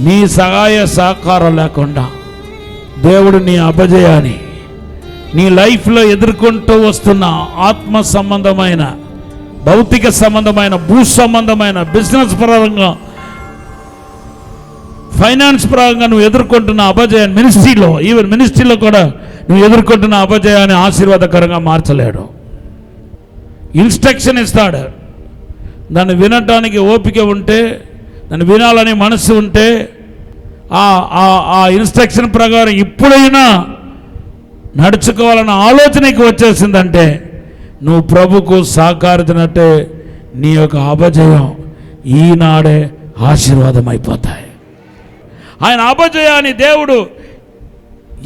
నీ సహాయ సహకారం లేకుండా దేవుడు నీ అపజయాన్ని నీ లైఫ్లో ఎదుర్కొంటూ వస్తున్న ఆత్మ సంబంధమైన, భౌతిక సంబంధమైన, భూ సంబంధమైన, బిజినెస్ పరంగా, ఫైనాన్స్ పరంగా నువ్వు ఎదుర్కొంటున్న అపజయాన్ని, మినిస్ట్రీలో కూడా నువ్వు ఎదుర్కొంటున్న అపజయాన్ని ఆశీర్వాదకరంగా మార్చలేడు. ఇన్స్ట్రక్షన్ ఇస్తాడు. దాన్ని వినటానికి ఓపిక ఉంటే, దాన్ని వినాలని మనసు ఉంటే, ఆ ఇన్స్ట్రక్షన్ ప్రకారం ఇప్పుడైనా నడుచుకోవాలన్న ఆలోచనకి వచ్చేసిందంటే నువ్వు ప్రభుకు సహకరించినట్టే నీ యొక్క అపజయం ఈనాడే ఆశీర్వాదం అయిపోతాయి. ఆయన అపజయాన్ని దేవుడు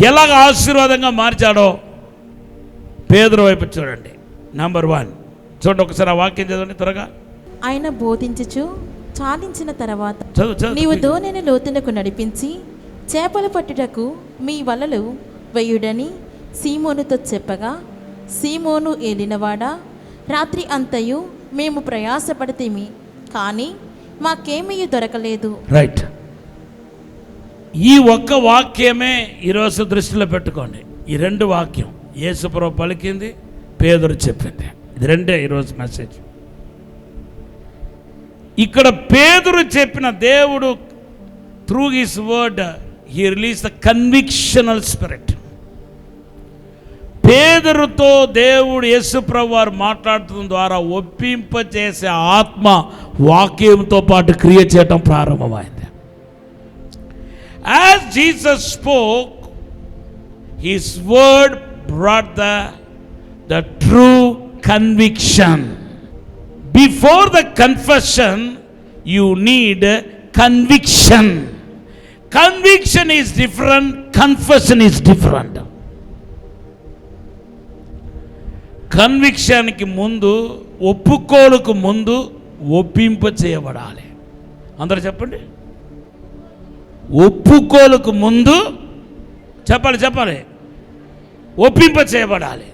ఎలాగ ఆశీర్వాదంగా మార్చాడో పేతురు వైపు చూడండి. నంబర్ 1 చూడండి, ఒకసారి ఆ వాక్యం చదవండి త్వరగా. ఆయన బోధించుచు చాలించిన తర్వాత చదువు. నీవు దోణిని లోతునకు నడిపించి చేపలు పట్టుటకు మీ వలలు వేయుడని సీమోనుతో చెప్పగా, సీమోను ఏలినవాడా, రాత్రి అంతయు మేము ప్రయాసపడితేమి, కానీ మాకేమీ దొరకలేదు. రైట్. ఈ ఒక్క వాక్యమే ఈరోజు దృష్టిలో పెట్టుకోండి. ఈ 2 వాక్యం యేసుప్రభు పలికింది, పేతురు చెప్పింది. ఇది 2 ఈరోజు మెసేజ్. ఇక్కడ పేతురు చెప్పిన దేవుడు through his word he release the convictional spirit. పేతురుతో దేవుడు యేసుప్రభు వారు మాట్లాడటం ద్వారా ఒప్పింపచేసే ఆత్మ వాక్యంతో పాటు క్రియ చేయటం ప్రారంభమైంది. As Jesus spoke, his word brought the true conviction. Before the confession, you need conviction. Conviction is different, confession is different. కన్విక్షన్కి ముందు, ఒప్పుకోలుకు ముందు ఒప్పింప చేయబడాలి. అందరూ చెప్పండి. ఒప్పుకోలుకు ముందు చెప్పాలి ఒప్పింప చేయబడాలి.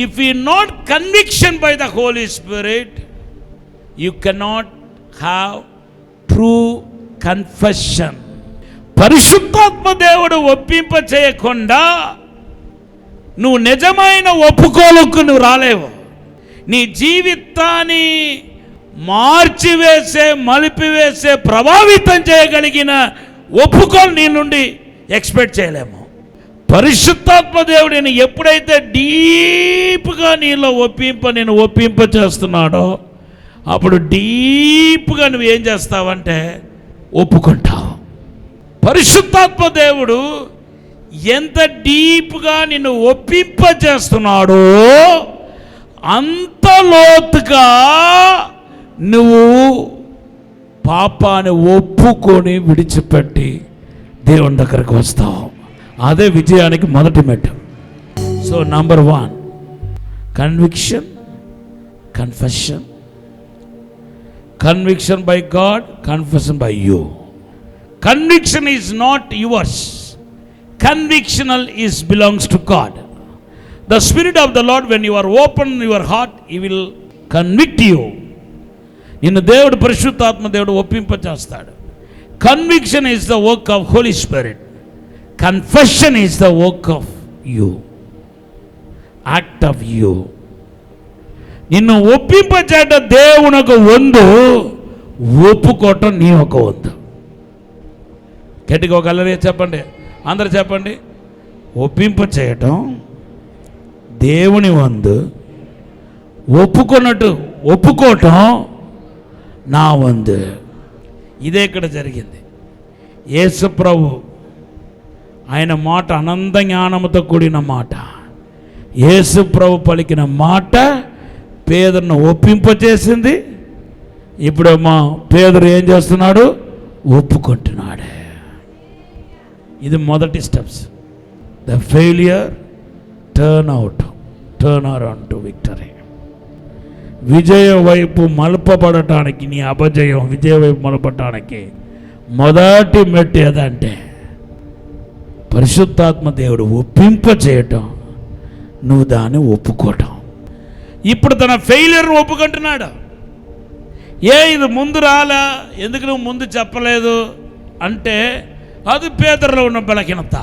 If you not conviction by the Holy Spirit, you cannot have true confession. పరిశుద్ధాత్మ దేవుడు ఒప్పింప చేయకుండా నువ్వు నిజమైన ఒప్పుకోలుకు నువ్వు రాలేవు. నీ జీవితాన్ని మార్చివేసే, మలిపివేసే, ప్రభావితం చేయగలిగిన ఒప్పుకోలు నీ నుండి ఎక్స్పెక్ట్ చేయలేము. పరిశుద్ధాత్మ దేవుడిని ఎప్పుడైతే డీప్గా నీలో నేను ఒప్పింప చేస్తున్నాడో అప్పుడు డీప్గా నువ్వు ఏం చేస్తావంటే ఒప్పుకుంటావు. పరిశుద్ధాత్మ దేవుడు ఎంత డీప్గా నిన్ను ఒప్పింప చేస్తున్నాడో అంత లోతుగా నువ్వు పాపాన్ని ఒప్పుకొని విడిచిపెట్టి దేవుని దగ్గరకు వస్తావు. అదే విజయానికి మొదటి మెట్టు. So number 1 conviction, confession. Conviction by God, confession by you. Conviction is not yours. Convictional is belongs to God. The Spirit of the Lord, when you are open your heart, He will convict you. నిన్ను దేవుడు, పరిశుద్ధాత్మ దేవుడు ఒప్పింప చేస్తాడు. Conviction is the work of Holy Spirit. Confession is the work of you, act of you. నిన్ను ఒప్పింప చేయట దేవునొక వంతు, ఒప్పుకోవటం నీ ఒక వంతు. గట్టిగా ఒక అల్లరి చెప్పండి, అందరు చెప్పండి. ఒప్పింప చేయటం దేవుని వంతు, ఒప్పుకోవటం నా వంతు. ఇదే ఇక్కడ జరిగింది. యేసు ప్రభు ఆయన మాట అనంత జ్ఞానముతో కూడిన మాట. యేసు ప్రభు పలికిన మాట పేదరును ఒప్పింపచేసింది. ఇప్పుడేమో పేదరు ఏం చేస్తున్నాడు? ఒప్పుకుంటున్నాడు. ఇది మొదటి steps. The failure turn around to victory. విజయ వైపు మలపబడటానికి, నీ అపజయం విజయ వైపు మలపడటానికి మొదటి మెట్టు ఏదంటే పరిశుద్ధాత్మ దేవుడు ఒప్పింప చేయటం, నువ్వు దాన్ని ఒప్పుకోవటం. ఇప్పుడు తన ఫెయిలియర్ను ఒప్పుకుంటున్నాడు. ఇది ముందు రాలా, ఎందుకు నువ్వు ముందు చెప్పలేదు అంటే అది పేదరిలో ఉన్న బలహీనత.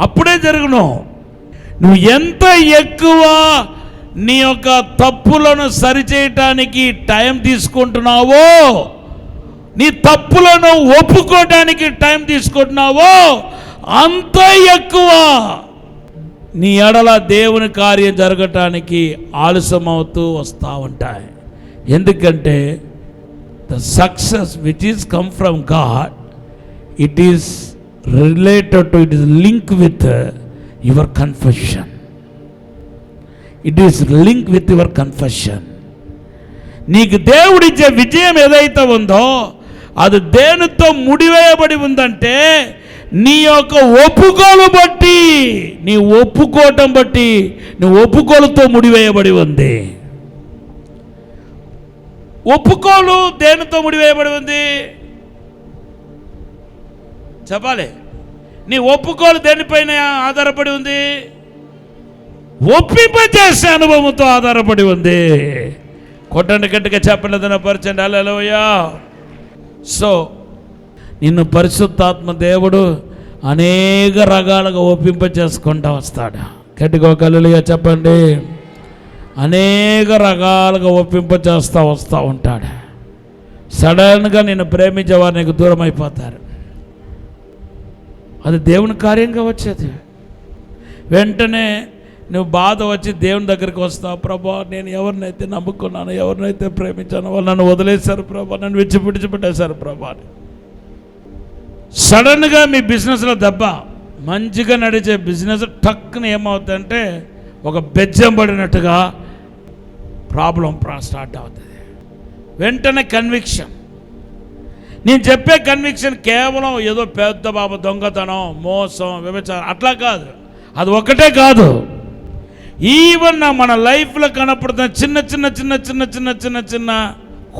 అప్పుడే జరుగును. నువ్వు ఎంత ఎక్కువ నీ యొక్క తప్పులను సరిచేయటానికి టైం తీసుకుంటున్నావో, నీ తప్పులను ఒప్పుకోవడానికి టైం తీసుకుంటున్నావో, అంత ఎక్కువ నీ ఎడల దేవుని కార్యం జరగటానికి ఆలస్యం అవుతూ వస్తూ ఉంటాయి. ఎందుకంటే the success which is come from God, it is related to, it is link with your confession. It is link with your confession. నీకు దేవుడిచ్చే విజయం ఏదైతే ఉందో అది దేనితో ముడివేయబడి ఉందంటే నీ యొక్క ఒప్పుకోలు బట్టి, నీ ఒప్పుకోవటం బట్టి, నీ ఒప్పుకోలుతో ముడివేయబడి ఉంది. ఒప్పుకోలు దేనితో ముడివేయబడి ఉంది చెప్పాలి. నీ ఒప్పుకోలు దేనిపైన ఆధారపడి ఉంది? ఒప్పింపజేసే అనుభవంతో ఆధారపడి ఉంది. కొట్టండి గట్టిగా, చెప్పలేదన్న పరిచండి. హల్లెలూయా. సో నిన్ను పరిశుద్ధాత్మ దేవుడు అనేక రకాలుగా ఒప్పింప చేసుకుంటూ వస్తాడు. గట్టిగా ఒక హల్లెలూయా చెప్పండి. అనేక రకాలుగా ఒప్పింప చేస్తూ వస్తూ ఉంటాడు. సడన్గా నిన్ను ప్రేమించే వారు నీకు దూరం అయిపోతారు. అది దేవుని కార్యంగా వచ్చేది. వెంటనే నువ్వు బాధ వచ్చి దేవుని దగ్గరికి వస్తావు. ప్రభా, నేను ఎవరినైతే నమ్ముకున్నాను, ఎవరినైతే ప్రేమించాను, వాళ్ళు నన్ను వదిలేశారు ప్రభా, నన్ను విడిచిపెట్టేశారు ప్రభా. సడన్గా మీ బిజినెస్లో దెబ్బ, మంచిగా నడిచే బిజినెస్ టక్కున ఏమవుతుందంటే ఒక బెజ్జం పడినట్టుగా ప్రాబ్లం స్టార్ట్ అవుతుంది. వెంటనే కన్విక్షన్. నేను చెప్పే కన్విక్షన్ కేవలం ఏదో పెద్ద బాబు దొంగతనం, మోసం, వ్యభిచారం అట్లా కాదు. అది ఒక్కటే కాదు. ఈవెన్ మన లైఫ్లో కనపడుతున్న చిన్న చిన్న చిన్న చిన్న చిన్న చిన్న చిన్న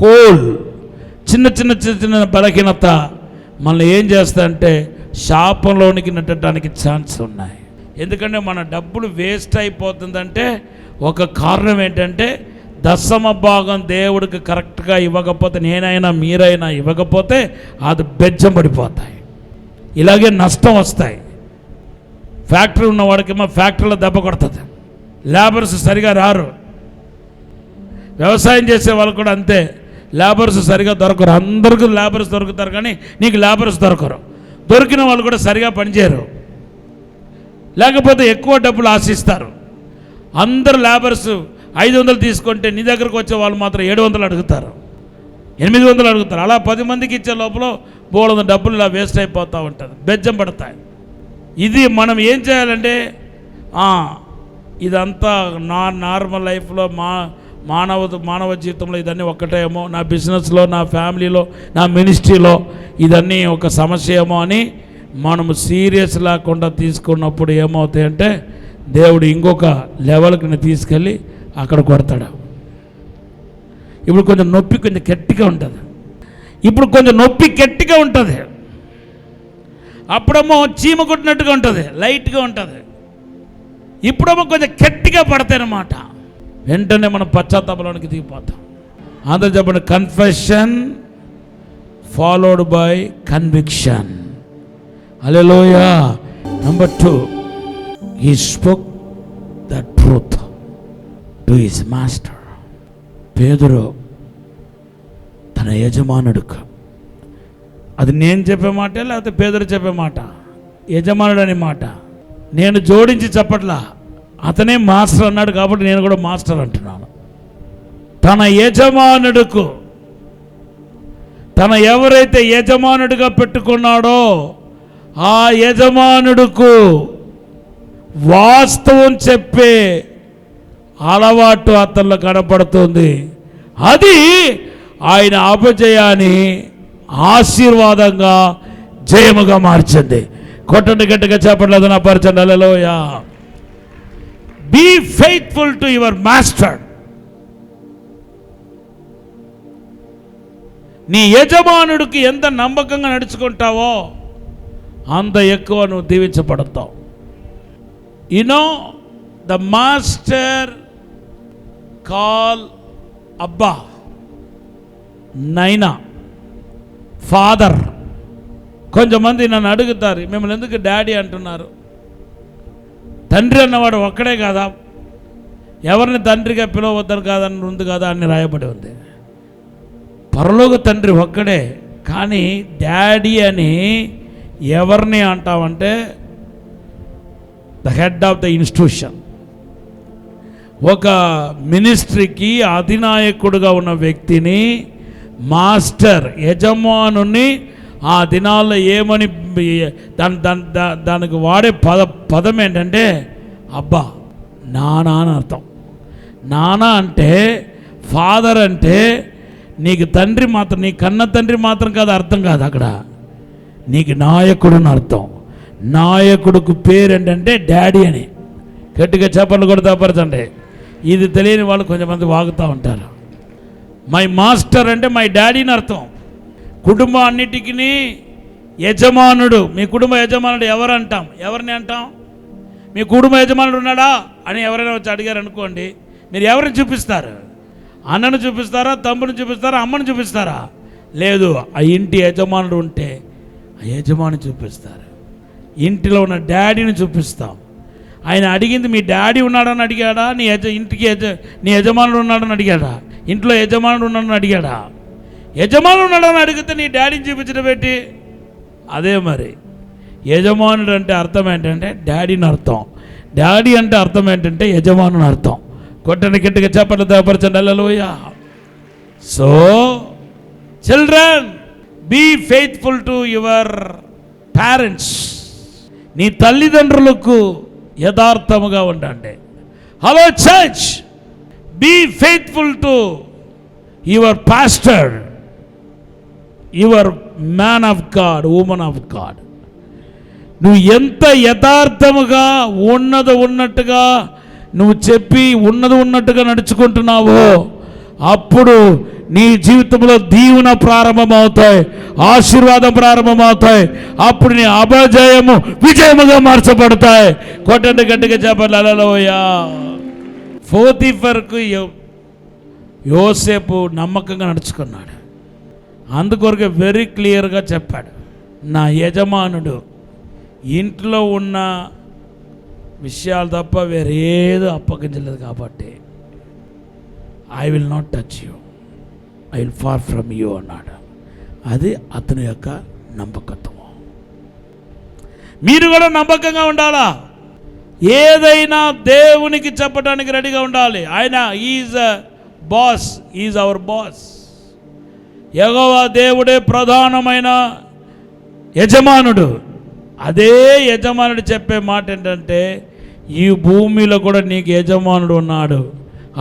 హోల్, చిన్న చిన్న చిన్న చిన్న బలహీనత మనల్ని ఏం చేస్తాయంటే శాపంలోనికి నెట్టడానికి ఛాన్స్ ఉన్నాయి. ఎందుకంటే మన డబ్బులు వేస్ట్ అయిపోతుందంటే ఒక కారణం ఏంటంటే దశమ భాగం దేవుడికి కరెక్ట్గా ఇవ్వకపోతే, నేనైనా మీరైనా ఇవ్వకపోతే అది బెజ్జం పడిపోతాయి. ఇలాగే నష్టం వస్తాయి. ఫ్యాక్టరీ ఉన్నవాడికేమో ఫ్యాక్టరీలో దెబ్బ కొడుతుంది, లేబర్స్ సరిగా రారు. వ్యవసాయం చేసే వాళ్ళు కూడా అంతే, లేబర్స్ సరిగా దొరకరు. అందరికీ లేబర్స్ దొరుకుతారు కానీ నీకు లేబర్స్ దొరకరు. దొరికిన వాళ్ళు కూడా సరిగా పనిచేయరు, లేకపోతే ఎక్కువ డబ్బులు ఆశిస్తారు. అందరు లేబర్స్ 500 తీసుకుంటే నీ దగ్గరకు వచ్చే వాళ్ళు మాత్రం 700 అడుగుతారు, 800 అడుగుతారు. అలా 10 మందికి ఇచ్చే లోపల బోలెడు డబ్బులు ఇలా వేస్ట్ అయిపోతూ ఉంటుంది, బెజ్జం పడతాయి. ఇది మనం ఏం చేయాలంటే ఇదంతా నార్మల్ లైఫ్లో మానవ జీవితంలో ఇదన్నీ ఒక్కటేమో, నా బిజినెస్లో, నా ఫ్యామిలీలో, నా మినిస్ట్రీలో ఇదన్నీ ఒక సమస్య ఏమో అని మనము సీరియస్ లేకుండా తీసుకున్నప్పుడు ఏమవుతాయంటే దేవుడు ఇంకొక లెవెల్కి తీసుకెళ్ళి అక్కడ కొడతాడు. ఇప్పుడు కొంచెం నొప్పి కొంచెం గట్టిగా ఉంటుంది, ఇప్పుడు కొంచెం నొప్పి గట్టిగా ఉంటుంది, అప్పుడేమో చీమ కొట్టినట్టుగా ఉంటుంది, లైట్గా ఉంటుంది. ఇప్పుడేమో కొంచెం గట్టిగా పడతాయన్నమాట. వెంటనే మనం పశ్చాత్తాపంలోనికి దిగిపోతాం. అందరూ చెప్పండి, confession followed by conviction. Hallelujah. Number 2, he spoke the truth to his master. పేతురు తన యజమానుడికి, అది నేను చెప్పే మాట లేకపోతే పేతురు చెప్పే మాట, యజమానుడు అనే మాట నేను జోడించి చెప్పట్లా. అతనే మాస్టర్ అన్నాడు కాబట్టి నేను కూడా మాస్టర్ అంటున్నాను. తన యజమానుడుకు, తన ఎవరైతే యజమానుడిగా పెట్టుకున్నాడో ఆ యజమానుడుకు వాస్తవం చెప్పే అలవాటు అతనిలో కనపడుతుంది. అది ఆయన అపజయాన్ని ఆశీర్వాదంగా జయముగా మార్చింది. కొట్టండి గట్టిగా చెప్పట్లేదు నా పరిచయం. Hallelujah. Be faithful to your master. నీ యజమానుడికి ఎంత నమ్మకంగా నడుచుకుంటావో అంత ఎక్కువ నువ్వు దీవించబడతావు. You know, the master call Abba, Naina. Father. కొంతమంది నన్ను అడుగుతారు, మిమ్మల్ని ఎందుకు డాడీ అంటున్నారు? తండ్రి అన్నవాడు ఒక్కడే కాదా? ఎవరిని తండ్రిగా పిలవద్దని కాదని ఉంది కదా అని రాయబడి ఉంది. పరలోక తండ్రి ఒక్కడే, కానీ డాడీ అని ఎవరిని అంటామంటే the head of the institution. ఒక మినిస్ట్రీకి అధినాయకుడుగా ఉన్న వ్యక్తిని, మాస్టర్, యజమానుని ఆ దినాల్లో ఏమని దానికి వాడే పదం ఏంటంటే అబ్బా, నానా అని అర్థం. నానా అంటే, ఫాదర్ అంటే నీకు తండ్రి మాత్రం, నీ కన్న తండ్రి మాత్రం కాదు అర్థం కాదు, అక్కడ నీకు నాయకుడు అని అర్థం. నాయకుడికి పేరు ఏంటంటే డాడీ అని. గట్టిగా చెప్పండి కూడా తప్పరచండి. ఇది తెలియని వాళ్ళు కొంతమంది వాగుతూ ఉంటారు. మై మాస్టర్ అంటే మై డాడీని అర్థం. కుటుంబం అన్నిటికీ యజమానుడు. మీ కుటుంబ యజమానుడు ఎవరు అంటాం? ఎవరిని అంటాం? మీ కుటుంబ యజమానుడు ఉన్నాడా అని ఎవరైనా వచ్చి అడిగారు అనుకోండి, మీరు ఎవరిని చూపిస్తారు? అన్నను చూపిస్తారా? తమ్ముని చూపిస్తారా? అమ్మని చూపిస్తారా? లేదు, ఆ ఇంటి యజమానుడు ఉంటే ఆ యజమాని చూపిస్తారు. ఇంటిలో ఉన్న డాడీని చూపిస్తాం. ఆయన అడిగింది మీ డాడీ ఉన్నాడని అడిగాడా? నీ యజమానుడు ఉన్నాడని అడిగాడా? ఇంట్లో యజమానుడు ఉన్నాడని అడిగాడా? యజమానుడు ఉన్నాడని అడిగితే నీ డాడీని చూపించడం పెట్టి. అదే మరి యజమానుడు అంటే అర్థం ఏంటంటే డాడీని అర్థం. డాడీ అంటే అర్థం ఏంటంటే యజమానుని అర్థం. కొట్టని గట్టిగా చెప్పండి, దేవపరచండి, hallelujah. So children, be faithful to your parents. నీ తల్లిదండ్రులకు యథార్థముగా ఉండండి. Hello church, be faithful to your pastor, your man of God, woman of God. నువ్వు ఎంత యథార్థముగా ఉన్నట్టుగా నువ్వు చెప్పి ఉన్నట్టుగా నడుచుకుంటున్నావో అప్పుడు నీ జీవితంలో దీవెన ప్రారంభమవుతాయి, ఆశీర్వాదం ప్రారంభమవుతాయి. అప్పుడు నీ అపజయము విజయముగా మార్చబడతాయి. కొట్టండి గట్టిగా చెప్పండి, హల్లెలూయా. పోతీఫర్కు యోసేపు నమ్మకంగా నడుచుకున్నాడు. అందుకొరకు వెరీ క్లియర్గా చెప్పాడు, నా యజమానుడు ఇంట్లో ఉన్న విషయాలు తప్ప వేరేదో అప్పగించలేదు కాబట్టి I will not touch you, I will far from you అన్నాడు. అది అతని యొక్క నమ్మకత్వం. మీరు కూడా నమ్మకంగా ఉండాలా. ఏదైనా దేవునికి చెప్పడానికి రెడీగా ఉండాలి. ఆయన is boss, is our boss. యెహోవా దేవుడే ప్రధానమైన యజమానుడు. అదే యజమానుడు చెప్పే మాట ఏంటంటే, ఈ భూమిలో కూడా నీకు యజమానుడు ఉన్నాడు.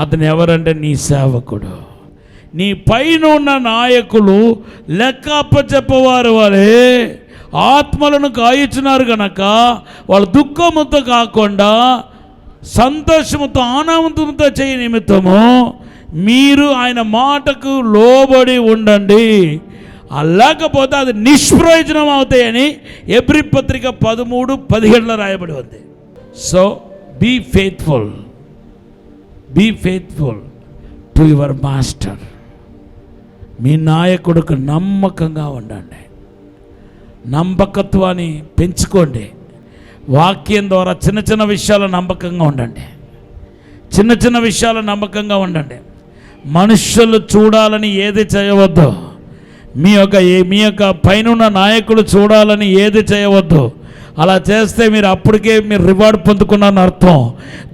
అతను ఎవరంటే నీ సేవకుడు. నీ పైన ఉన్న నాయకులు లెక్క అప్పచెప్పవారు వారే ఆత్మలను కాయుచున్నారు కనుక వాళ్ళు దుఃఖముతో కాకుండా సంతోషముతో ఆనందంతో చేయ నిమిత్తము మీరు ఆయన మాటకు లోబడి ఉండండి. లేకపోతే అది నిష్ప్రయోజనం అవుతాయని ఎబ్రీ పత్రిక 13:17 రాయబడి ఉంది. So be faithful, be faithful to your master. మీ నాయకుడికి నమ్మకంగా ఉండండి. నమ్మకత్వాన్ని పెంచుకోండి. వాక్యం ద్వారా చిన్న చిన్న విషయాలు నమ్మకంగా ఉండండి. చిన్న చిన్న విషయాలు నమ్మకంగా ఉండండి. మనుషులు చూడాలని ఏది చేయవద్దు. మీ యొక్క పైన నాయకులు చూడాలని ఏది చేయవద్దు. అలా చేస్తే మీరు అప్పటికే మీరు రివార్డ్ పొందుకున్నారని అర్థం.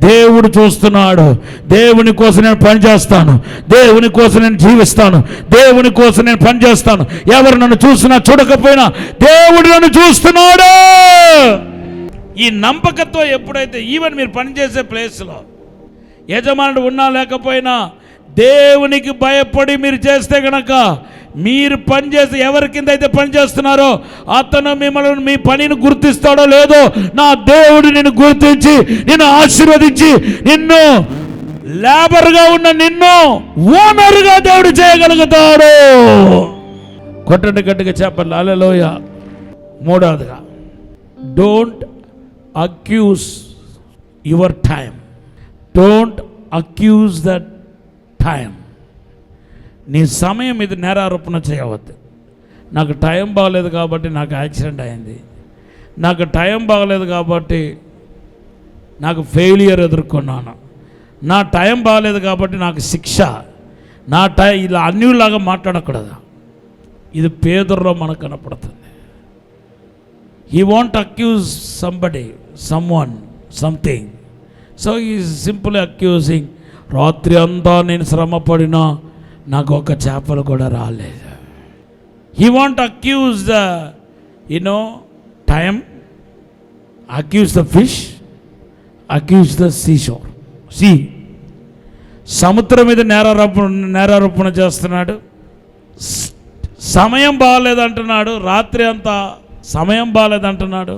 దేవుడు చూస్తున్నాడు. దేవుని కోసం నేను పనిచేస్తాను, దేవుని కోసం నేను జీవిస్తాను, దేవుని కోసం నేను పనిచేస్తాను. ఎవరు నన్ను చూసినా చూడకపోయినా దేవుడు నన్ను చూస్తున్నాడు. ఈ నమ్మకత్వం ఎప్పుడైతే ఈవెన్ మీరు పనిచేసే ప్లేస్లో యజమానుడు ఉన్నా లేకపోయినా దేవునికి భయపడి మీరు చేస్తే కనుక మీరు పనిచేసి ఎవరి కింద అయితే పనిచేస్తున్నారో అతను మిమ్మల్ని మీ పనిని గుర్తిస్తాడో లేదో నా దేవుడు నిన్ను గుర్తించి నిన్ను ఆశీర్వదించి నిన్ను లేబర్గా ఉన్న నిన్ను ఓనర్గా దేవుడు చేయగలుగుతాడు. కొట్టండి గట్టిగా చెప్పండి, హల్లెలూయా. మూడవదిగా, don't accuse your time. Don't accuse that time. నీ సమయం ఇది నేరారోపణ చేయవద్దు. నాకు టైం బాగలేదు కాబట్టి నాకు యాక్సిడెంట్ అయింది, నాకు టైం బాగలేదు కాబట్టి నాకు ఫెయిలియర్ ఎదుర్కొన్నాను, నా టైం బాగలేదు కాబట్టి నాకు శిక్ష, నా ఇలా అన్నిలాగా మాట్లాడకూడదు. ఇది పేదరులో మనకు కనపడుతుంది. He want accuse somebody, someone, something. So is simple accusing. రాత్రి అంతా నేను శ్రమపడినా నాకు ఒక చేపలు కూడా రాలేదు. He want accuse the time, accuse the fish, accuse the seashore, సముద్రం మీద నేరారోపణ చేస్తున్నాడు. సమయం బాగాలేదంటున్నాడు, రాత్రి అంతా సమయం బాగాలేదంటున్నాడు.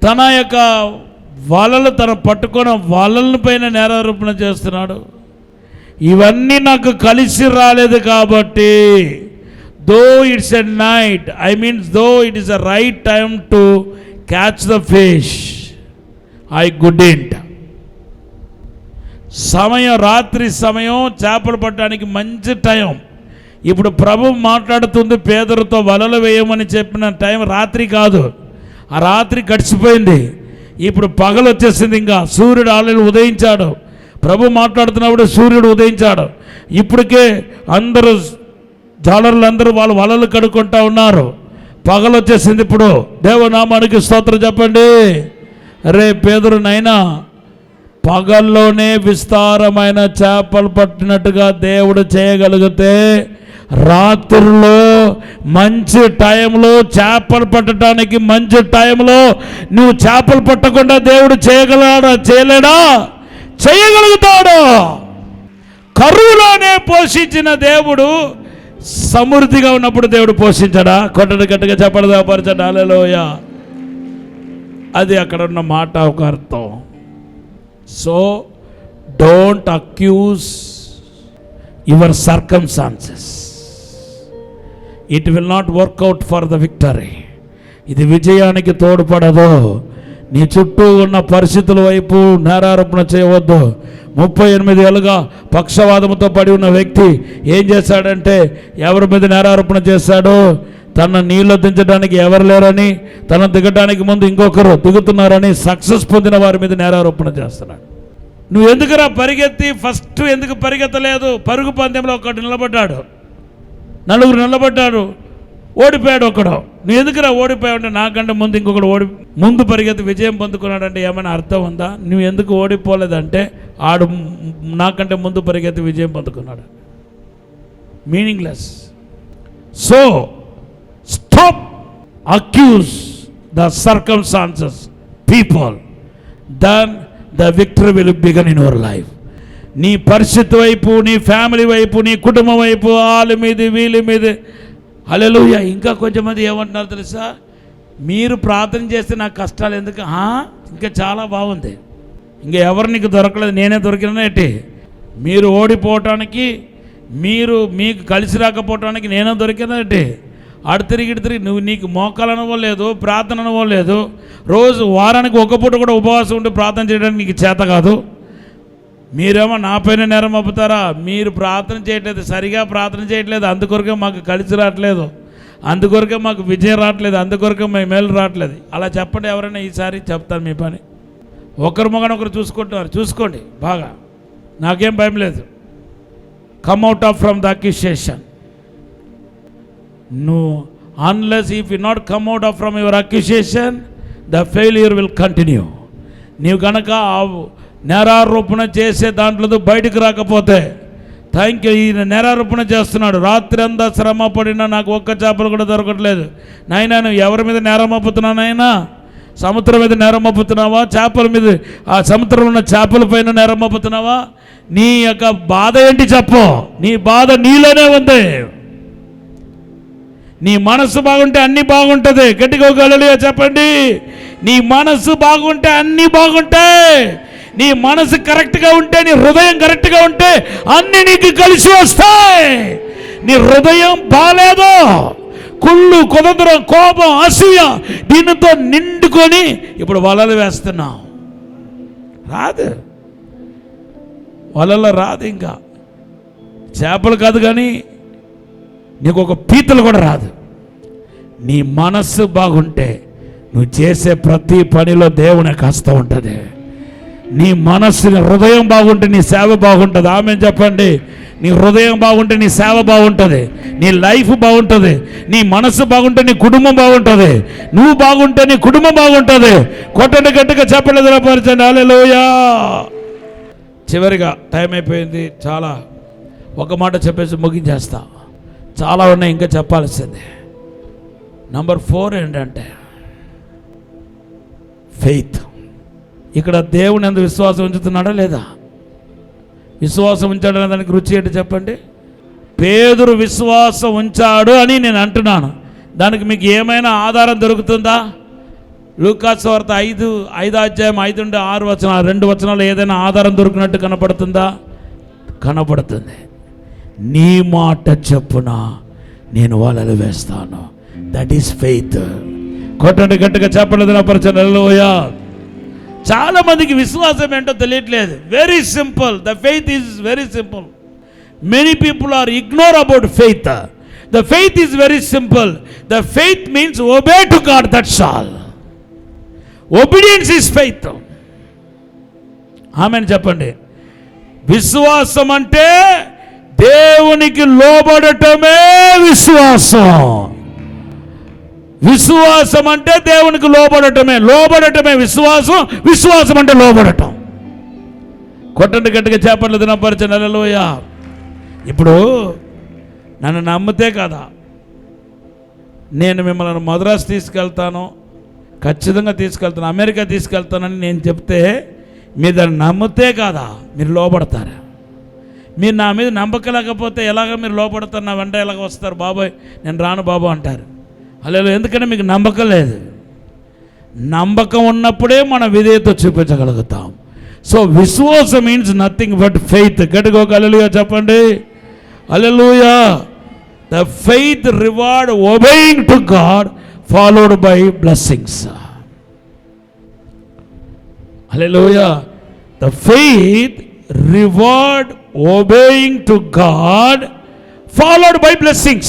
తన యొక్క వలలు తను పట్టుకున్న వలల పైన నేరారోపణ చేస్తున్నాడు. ఇవన్నీ నాకు కలిసి రాలేదు కాబట్టి, though it's a night, I means though it is the right time to catch the fish, I couldn't. సమయం, రాత్రి సమయం చేపలు పట్టడానికి మంచి టైం. ఇప్పుడు ప్రభు మాట్లాడుతుంది పేదలతో వలలు వేయమని చెప్పిన టైం రాత్రి కాదు, ఆ రాత్రి గడిచిపోయింది. ఇప్పుడు పగలు వచ్చేసింది, ఇంకా సూర్యుడు ఆల్రెడీ ఉదయించాడు. ప్రభు మాట్లాడుతున్నప్పుడు సూర్యుడు ఉదయించాడు. ఇప్పటికే అందరూ జాలర్లందరూ వాళ్ళు వలలు కడుక్కుంటా ఉన్నారు. పగలు వచ్చేసింది. ఇప్పుడు దేవనామానికి స్తోత్రం చెప్పండి. రే పేదరు నైనా, పగల్లోనే విస్తారమైన చేపలు పట్టినట్టుగా దేవుడు చేయగలిగితే, రాత్రుల్లో మంచి టైంలో చేపలు పట్టడానికి మంచి టైంలో నువ్వు చేపలు పట్టకుండా దేవుడు చేయలేడా? చేయగలుగుతాడు. కరువులోనే పోషించిన దేవుడు సమృద్ధిగా ఉన్నప్పుడు దేవుడు పోషించడా? కొట్టడి గట్టిగా చెప్పడదాపరచండి. హల్లెలూయా. అది అక్కడ ఉన్న మాట ఒక అర్థం. So don't accuse your circumstances, it will not work out for the victory. ఇది విజయానికి తోడ్పడదు. నీ చుట్టూ ఉన్న పరిస్థితుల వైపు నేరారోపణ చేయవద్దు. 38 ఏళ్ళుగా పక్షవాదముతో పడి ఉన్న వ్యక్తి ఏం చేశాడంటే, ఎవరి మీద నేరారోపణ చేశాడు? తన నీళ్ళు దించడానికి ఎవరు లేరని, తను దిగడానికి ముందు ఇంకొకరు దిగుతున్నారని సక్సెస్ పొందిన వారి మీద నేరారోపణ చేస్తున్నాడు. నువ్వు ఎందుకురా పరిగెత్తి, ఫస్ట్ ఎందుకు పరిగెత్తలేదు? పరుగు పందెంలో ఒకటి నిలబడ్డాడు, నలుగురు నిలబడ్డాడు, ఓడిపోయాడు ఒకడు. నువ్వు ఎందుకురా ఓడిపోయావు? నాకంటే ముందు ఇంకొకడు ముందు పరిగెత్తి విజయం పొందుకున్నాడంటే ఏమైనా అర్థం ఉందా? నువ్వు ఎందుకు ఓడిపోలేదంటే ఆడు నాకంటే ముందు పరిగెత్తి విజయం పొందుకున్నాడు. Meaningless. So stop accuse the circumstances people, then the victory will begin in your life. నీ పరిస్థితి వైపు, నీ ఫ్యామిలీ వైపు, నీ కుటుంబం వైపు, వాళ్ళ మీద వీళ్ళ మీద. హల్లెలూయా. ఇంకా కొంచెంమంది ఏమంటున్నారు తెలుసా? మీరు ప్రార్థన చేస్తే నాకు కష్టాలు ఎందుకు? ఇంకా చాలా బాగుంది, ఇంకా ఎవరు నీకు దొరకలేదు, నేనే దొరికినట్టే. మీరు ఓడిపోవటానికి, మీకు కలిసి రాకపోవటానికి నేనే దొరికినట్టే. తిరిగి నువ్వు, నీకు మోకాలు అనుకోలేదు, ప్రార్థన అనుకోలేదు, రోజు వారానికి ఒక పూట కూడా ఉపవాసం ఉండి ప్రార్థన చేయడానికి నీకు చేత కాదు. మీరేమో నా పైన నేరం మప్పుతారా? మీరు ప్రార్థన చేయట్లేదు, సరిగా ప్రార్థన చేయట్లేదు, అందుకొరకే మాకు కలిసి రావట్లేదు, అందుకొరకే మాకు విజయం రావట్లేదు, అందుకొరకే మేము మేలు రావట్లేదు. అలా చెప్పండి ఎవరైనా. ఈసారి చెప్తాను మీ పని. ఒకరి మొగన ఒకరు చూసుకుంటున్నారు, చూసుకోండి బాగా, నాకేం భయం లేదు. Come out of from the accusation. Unless if you not come out of from your accusation, the failure will continue. నీవు కనుక నేరారోపణ చేసే దాంట్లో బయటకు రాకపోతే, ఈయన నేరారోపణ చేస్తున్నాడు, రాత్రి అంతా శ్రమ పడినా నాకు ఒక్క చేపలు కూడా దొరకట్లేదు. నాయనా నువ్వు ఎవరి మీద నేరం మప్పుతున్నావు? నాయనా సముద్రం మీద నేరం మప్పుతున్నావా? చేపల మీద, ఆ సముద్రంలో ఉన్న చేపల పైన నేరం మప్పుతున్నావా? నీ యొక్క బాధ ఏంటి చెప్పు. నీ బాధ నీలోనే ఉంది. నీ మనసు బాగుంటే అన్నీ బాగుంటుంది. గట్టిగా ఒక హల్లెలూయా చెప్పండి. నీ మనసు బాగుంటే అన్నీ బాగుంటాయి. నీ మనసు కరెక్ట్గా ఉంటే, నీ హృదయం కరెక్ట్గా ఉంటే అన్నీ నీకు కలిసి వస్తాయి. నీ హృదయం బాలేదు, కుళ్ళు, కుతంత్రం, కోపం, అసూయ దీనితో నిండుకొని ఇప్పుడు వలలు వేస్తున్నావు. రాదు, వలలో రాదు. ఇంకా చేపలు కాదు కానీ నీకు ఒక పీతలు కూడా రాదు. నీ మనస్సు బాగుంటే నువ్వు చేసే ప్రతి పనిలో దేవుని హస్తం ఉంటుంది. నీ మనస్సు హృదయం బాగుంటే నీ సేవ బాగుంటుంది. ఆమె చెప్పండి. నీ హృదయం బాగుంటే నీ సేవ బాగుంటుంది, నీ లైఫ్ బాగుంటుంది. నీ మనస్సు బాగుంటే నీ కుటుంబం బాగుంటుంది, నువ్వు బాగుంటే నీ కుటుంబం బాగుంటుంది. కొట్టండి గట్టిగా చెప్పలేదు పరిచండి. హల్లెలూయా. చివరిగా టైం అయిపోయింది. చాలా ఒక మాట చెప్పేసి ముగించేస్తా. చాలా ఉన్నాయి ఇంకా చెప్పాల్సింది. నంబర్ 4 ఏంటంటే ఫెయిత్. ఇక్కడ దేవుని యందు విశ్వాసం ఉంచుతున్నాడా లేదా? విశ్వాసం ఉంచాడనే దానికి రుచి ఏంటి చెప్పండి. పేతురు విశ్వాసం ఉంచాడు అని నేను అంటున్నాను. దానికి మీకు ఏమైనా ఆధారం దొరుకుతుందా? లూకాసు సువార్త 5వ అధ్యాయం 5 నుండి 6 వచనాలు, 2 వచనాలు ఏదైనా ఆధారం దొరికినట్టు కనపడుతుందా? కనపడుతుంది. నీ మాట చెప్పున నేను వలలు వేస్తాను. That is faith. కొట్టండి గట్టిగా చెప్పలేదు నా పరిచయం. హల్లెలూయా. చాలా మందికి విశ్వాసం ఏంటో తెలియట్లేదు. Very simple. The faith is very simple. Many people are ignore about faith. The faith is very simple. The faith means obey to God, that's all. Obedience is faith. ఆమెను చెప్పండి. విశ్వాసం అంటే దేవునికి లోబడటమే విశ్వాసం. విశ్వాసం అంటే దేవునికి లోబడటమే, లోబడటమే విశ్వాసం. విశ్వాసం అంటే లోబడటం. కొట్టండి గట్టిగా చేపట్లేదు నా పరిచయం. హల్లెలూయా. ఇప్పుడు నన్ను నమ్మితే కదా నేను మిమ్మల్ని మద్రాసు తీసుకెళ్తాను, ఖచ్చితంగా తీసుకెళ్తాను, అమెరికా తీసుకెళ్తానని నేను చెప్తే మీరు దాన్ని నమ్మితే కదా మీరు లోబడతారు. మీరు నా మీద నమ్మకం లేకపోతే ఎలాగ మీరు లోపడతారు? నా వెంట ఎలాగ వస్తారు? బాబాయ్ నేను రాను బాబు అంటారు. అలా ఎందుకంటే మీకు నమ్మకం లేదు. నమ్మకం ఉన్నప్పుడే మనం విధేయత చూపించగలుగుతాం. సో విశ్వాసం మీన్స్ నథింగ్ బట్ ఫెయిత్. గట్టిగా ఒక హల్లెలూయా చెప్పండి. Hallelujah. The faith reward obeying to God followed by blessings. Hallelujah. The faith reward obeying to God followed by blessings.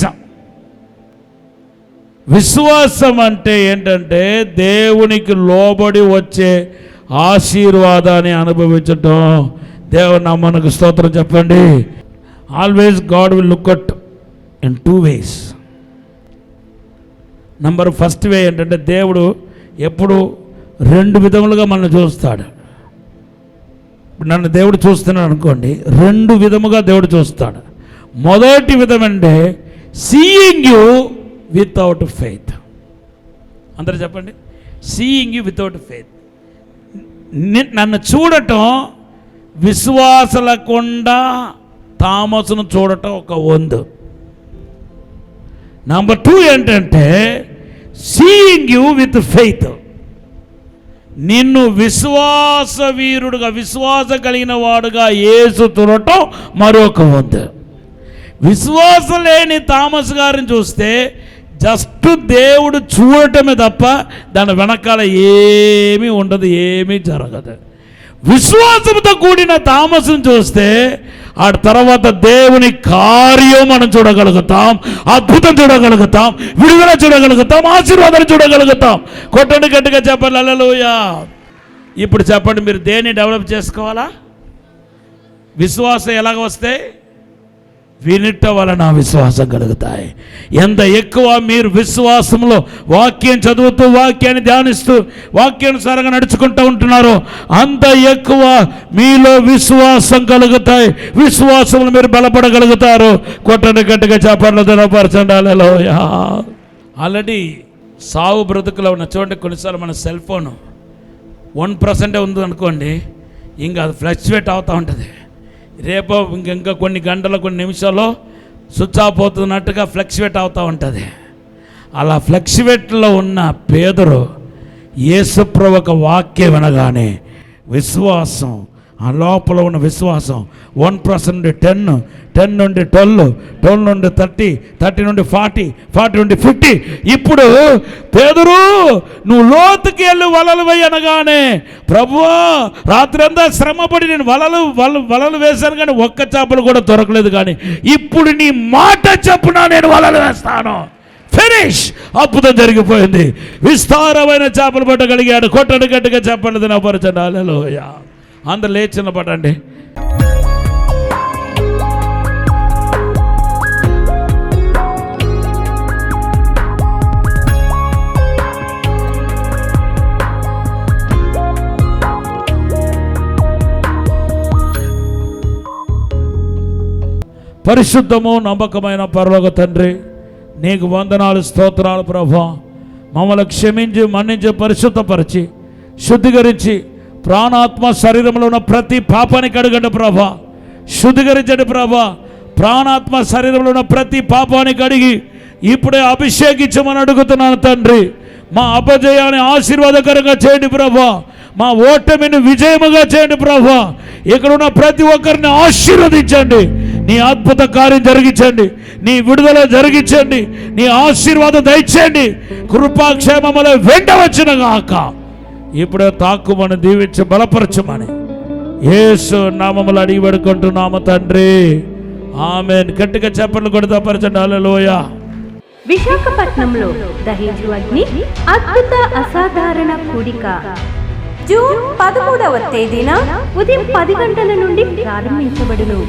విశ్వాసం అంటే ఏంటంటే దేవునికి లోబడి వచ్చే ఆశీర్వాదాన్ని అనుభవించటం. దేవుని నామమునకు స్తోత్రం చెప్పండి. Always God will look at in 2 ways. First way ఏంటంటే దేవుడు ఎప్పుడు 2 విధములుగా మనల్ని చూస్తాడు. నన్ను దేవుడు చూస్తున్నాడు అనుకోండి, 2 విధముగా దేవుడు చూస్తాడు. మొదటి విధం అంటే సీయింగ్ యూ వితౌట్ ఫెయిత్. అందరూ చెప్పండి. Seeing you without faith. నన్ను చూడటం విశ్వాసలకుండా తామసును చూడటం ఒక వంతు. నంబర్ 2 ఏంటంటే సీయింగ్ యూ విత్ ఫెయిత్. నిన్ను విశ్వాస వీరుడుగా, విశ్వాసం కలిగిన వాడుగా యేసు చూడటం మరొక వంతు. విశ్వాసం లేని థామస్ గారిని చూస్తే జస్ట్ దేవుడు చూడటమే తప్ప దాని వెనకాల ఏమీ ఉండదు, ఏమీ జరగదు. విశ్వాసంతో కూడిన థామస్ను చూస్తే ఆ తర్వాత దేవుని కార్యం మనం చూడగలుగుతాం, అద్భుతం చూడగలుగుతాం, విడుదల చూడగలుగుతాం, ఆశీర్వాదాలు చూడగలుగుతాం. కొట్టండి గట్టిగా చెప్పండి. హల్లెలూయా. ఇప్పుడు చెప్పండి, మీరు దేన్ని డెవలప్ చేసుకోవాలా? విశ్వాసం ఎలాగ వస్తాయి? వినుట వలన విశ్వాసం కలుగుతాయి. ఎంత ఎక్కువ మీరు విశ్వాసంలో వాక్యం చదువుతూ, వాక్యాన్ని ధ్యానిస్తూ, వాక్యానుసారంగా నడుచుకుంటూ ఉంటున్నారో అంత ఎక్కువ మీలో విశ్వాసం కలుగుతాయి. విశ్వాసంలో మీరు బలపడగలుగుతారు. కొట్టండి గట్టిగా చెప్పండి. ధనపరచండి. హల్లెలూయా. ఆల్రెడీ సావు బ్రతుకులో ఉన్న చూడండి, కొన్నిసార్లు మన సెల్ ఫోన్ 1% ఉంది అనుకోండి, ఇంకా అది ఫ్లక్చువేట్ అవుతూ ఉంటుంది. రేపో ఇంకా కొన్ని గంటలు, కొన్ని నిమిషాల్లో స్విచ్ ఆఫ్ అవుతున్నట్టుగా ఫ్లక్చువేట్ అవుతూ ఉంటుంది. అలా ఫ్లక్చువేట్లో ఉన్న పేదరు యేసుప్రభు ఒక వాక్యం వినగానే విశ్వాసం, ఆ లోపల ఉన్న విశ్వాసం 1% నుండి 10, 10 నుండి 12, 12 నుండి 30, 30 నుండి 40, 40 నుండి 50. ఇప్పుడు పేదరు నువ్వు లోతుకి వెళ్ళి వలలు వేయి అనగానే, ప్రభువా రాత్రి అంతా శ్రమపడి నేను వలలు వేశాను కానీ ఒక్క చేపలు కూడా దొరకలేదు, కానీ ఇప్పుడు నీ మాట చెప్పున నేను వలలు వేస్తాను. ఫినిష్. అద్భుతం జరిగిపోయింది. విస్తారమైన చేపలు పట్టగలిగాడు. కొట్టడు గట్టిగా చెప్పండి, దినపరచండి. హల్లెలూయా. అందరు లేచిన పడండి. పరిశుద్ధము నమ్మకమైన పరలోక తండ్రి, నీకు వందనాలు, స్తోత్రాలు ప్రభా. మమ్మల్ని క్షమించి, మన్నించి, పరిశుద్ధపరిచి, శుద్ధీకరించి, ప్రాణాత్మ శరీరంలో ఉన్న ప్రతి పాపాన్ని కడగండి ప్రభా. శుద్ధీకరించండి ప్రభా. ప్రాణాత్మ శరీరంలో ఉన్న ప్రతి పాపాన్ని కడిగి ఇప్పుడే అభిషేకించమని అడుగుతున్నాను తండ్రి. మా అపజయాన్ని ఆశీర్వాదకరంగా చేయండి ప్రభా. మా ఓటమిని విజయముగా చేయండి ప్రభా. ఇక్కడ ఉన్న ప్రతి ఒక్కరిని ఆశీర్వదించండి. నీ అద్భుత కార్యం జరిగించండి. నీ విడుదల జరిగించండి. నీ ఆశీర్వాదం దయచేయండి. కృపాక్షేమముల వెంట వచ్చిన గాక ఇప్పుడే తాక్కుమని దీవించి బలపరచమని యేసు నామములో అడిగి పెడుకుంటున్నాము తండ్రి. ఆమేన్. గట్టిగా చప్పట్లు కొడతా పరచండి. హల్లెలూయా. విశాఖపట్నంలో దహించు అగ్ని అద్భుత అసాధారణ కూడిక జూన్ 13వ తేదీన ఉదయం 10 గంటల నుండి ప్రారంభించబడును.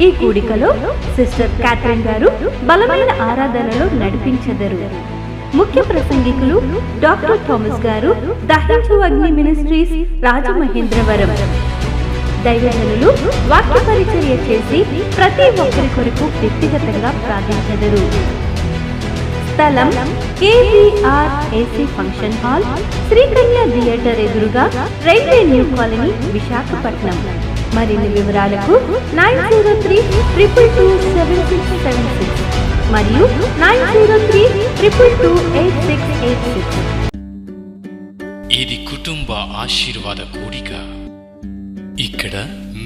ఈ కూడికలో సిస్టర్ క్యాథరిన్ గారు బలమైన ఆరాధనలో నడిపించెదరు. ముఖ్య ప్రసంగికులు డాక్టర్ థామస్ గారు, దహించు అగ్ని మినిస్ట్రీస్ రాజమహేంద్రవరం. దైవజనులు వాక్య పరిచర్య చేసి ప్రతి ఒక్కరి కొరకు వ్యక్తిగతంగా ప్రార్థించెదరు. స్థలం KVR AC function hall, Srikanya theatre ఎదురుగా, రైల్వే న్యూ కాలనీ, విశాఖపట్నం. మరిన్ని వివరాలకు 9032227676 మరియు 9032228686. ఇది కుటుంబ ఆశీర్వాద కూడిక. ఇక్కడ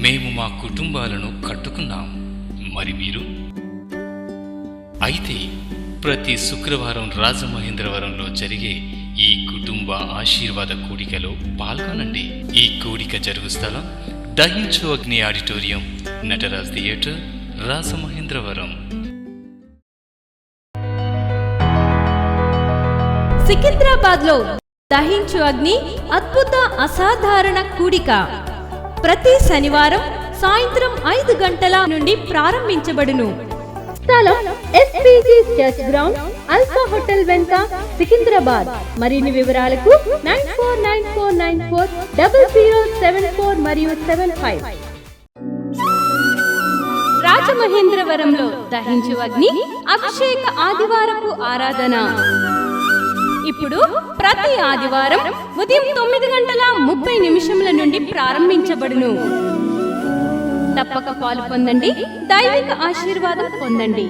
మేము మా కుటుంబాలను కట్టుకున్నాం. మరి మీరు? అయితే ప్రతి శుక్రవారం రాజమహేంద్రవరంలో జరిగే ఈ కుటుంబ ఆశీర్వాద కూడికలో పాల్గొనండి. ఈ కూడిక జరుగు స్థలం దహించు అగ్ని ఆడిటోరియం, నటరాజ్ థియేటర్, రాజమహేంద్రవరం. సికింద్రాబాద్ లో దహించు అగ్ని అద్భుత అసాధారణ కూడిక ప్రతి శనివారం సాయంత్రం 5 గంటల నుండి ప్రారంభించబడును. స్థలం SPG church ground, alpha hotel వెనుక, సికింద్రాబాద్. మరిన్ని వివరాలకు 9494940074 మరియు 75. రాజమహేంద్రవరంలో దహించు అగ్ని అభిషేక ఆదివారపు ఆరాధన ఇప్పుడు ప్రతి ఆదివారం ఉదయం 9:30 నుండి ప్రారంభించబడును. తప్పక పాలు పొందండి, దైవిక ఆశీర్వాదం పొందండి.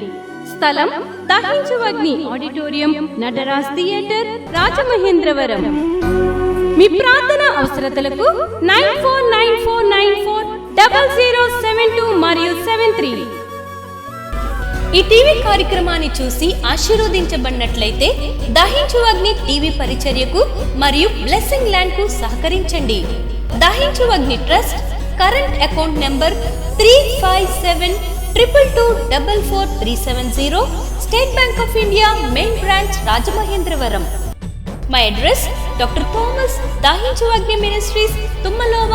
స్థలం దహించు అగ్ని ఆడిటోరియం, నటరాజ్ థియేటర్, రాజమహేంద్రవరం. మీ ప్రార్థన అవసరతలకు 9494940072 మరియు 73. ఈ టీవీ కార్యక్రమాన్ని చూసి ఆశీర్వదించబడినట్లయితే దహించు అగ్ని టీవీ పరిచర్యకు మరియు బ్లెస్సింగ్ ల్యాండ్ కు సహకరించండి. దహించు అగ్ని trust current account number 357222444370, State Bank of India main branch, Rajamahendravaram. My address doctor Thomas, దహించు అగ్ని మినిస్ట్రీస్, తుమ్మలోవ,